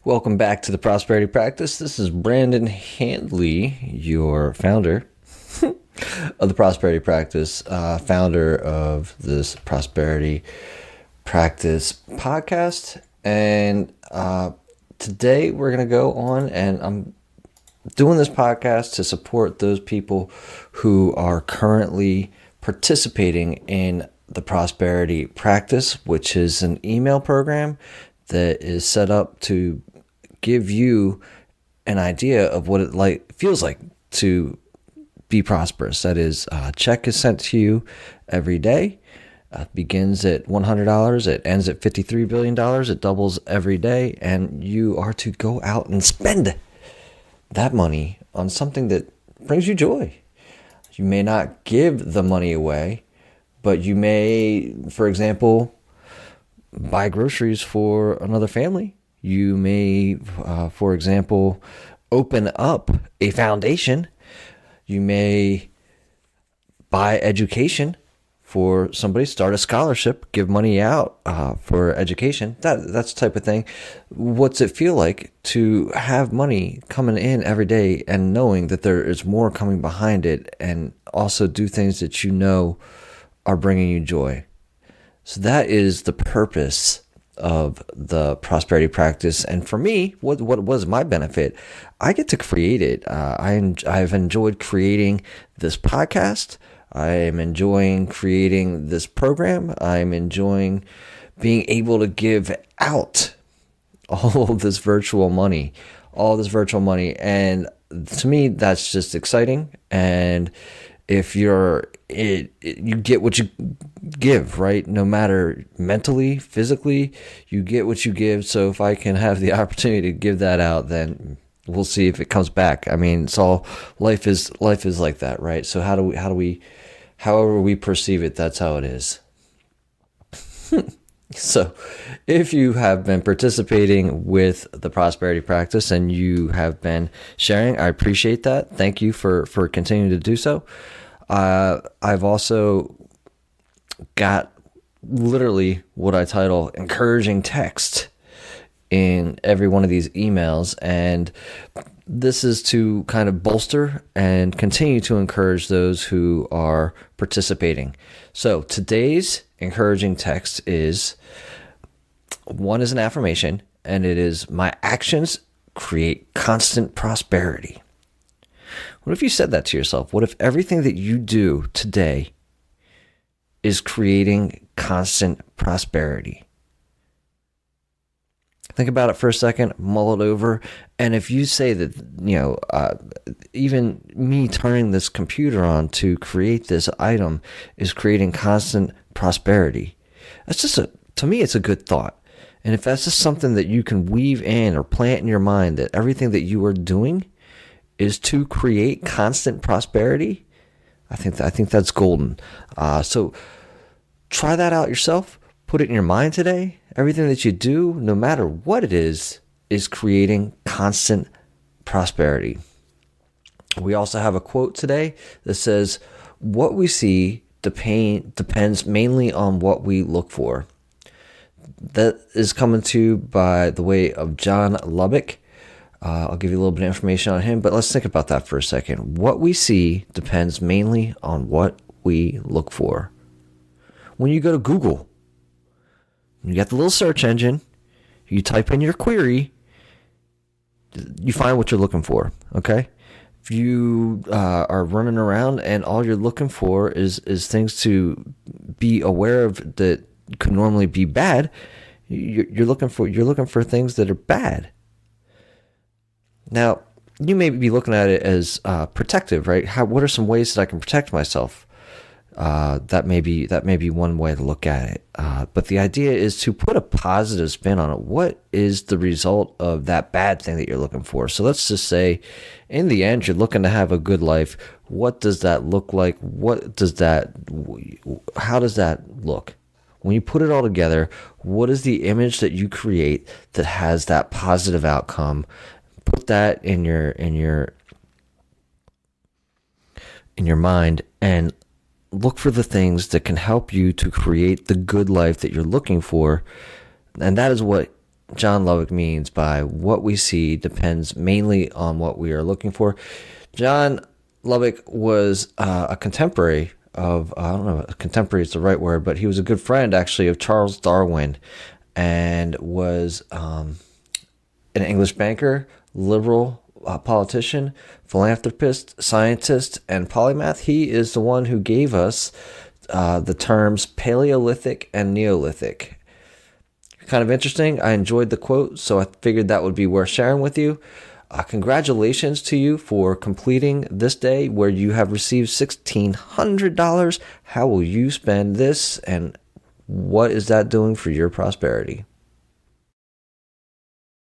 Welcome back to the Prosperity Practice. This is Brandon Handley, your founder of the Prosperity Practice, founder of this Prosperity Practice podcast. And today we're going to go on, and I'm doing this podcast to support those people who are currently participating in the Prosperity Practice, which is an email program that is set up to give you an idea of what it feels like to be prosperous. That is, a check is sent to you every day. Begins at $100. It ends at $53 billion. It doubles every day. And you are to go out and spend that money on something that brings you joy. You may not give the money away, but you may, for example, buy groceries for another family. You may, for example, open up a foundation. You may buy education for somebody, start a scholarship, give money out for education. That's the type of thing. What's it feel like to have money coming in every day and knowing that there is more coming behind it, and also do things that you know are bringing you joy? So that is the purpose of the Prosperity Practice. And for me, what was my benefit? I get to create it. I've enjoyed creating this podcast. I am enjoying creating this program. I'm enjoying being able to give out all of this virtual money, And to me, that's just exciting. And if you get what you give, right? No matter mentally, physically, you get what you give. So if I can have the opportunity to give that out, then we'll see if it comes back. I mean, it's all life is like that, right? So however we perceive it, that's how it is. So if you have been participating with the Prosperity Practice and you have been sharing, I appreciate that. Thank you for continuing to do so. I've also got literally what I title encouraging text in every one of these emails. And this is to kind of bolster and continue to encourage those who are participating. So today's encouraging text is an affirmation, and it is, my actions create constant prosperity. What if you said that to yourself? What if everything that you do today is creating constant prosperity? Think about it for a second, mull it over. And if you say that, even me turning this computer on to create this item is creating constant prosperity, to me, it's a good thought. And if that's just something that you can weave in or plant in your mind, that everything that you are doing is to create constant prosperity, I think that's golden. So try that out yourself. Put it in your mind today. Everything that you do, no matter what it is creating constant prosperity. We also have a quote today that says, what we see depends mainly on what we look for. That is coming to you by the way of John Lubbock. I'll give you a little bit of information on him, but let's think about that for a second. What we see depends mainly on what we look for. When you go to Google, you got the little search engine, you type in your query, you find what you're looking for, okay? If you are running around and all you're looking for is things to be aware of that could normally be bad, you're looking for things that are bad. Now, you may be looking at it as protective, right? What are some ways that I can protect myself? That may be one way to look at it. But the idea is to put a positive spin on it. What is the result of that bad thing that you're looking for? So let's just say, in the end, you're looking to have a good life. What does that look like? How does that look? When you put it all together, what is the image that you create that has that positive outcome? Put that in your mind and look for the things that can help you to create the good life that you're looking for. And that is what John Lubbock means by what we see depends mainly on what we are looking for. John Lubbock was a contemporary of, I don't know if contemporary is the right word, but he was a good friend actually of Charles Darwin, and was an English banker, liberal politician, philanthropist, scientist, and polymath. He is the one who gave us the terms Paleolithic and Neolithic. Kind of interesting. I enjoyed the quote, so I figured that would be worth sharing with you. Congratulations to you for completing this day where you have received $1,600. How will you spend this, and what is that doing for your prosperity?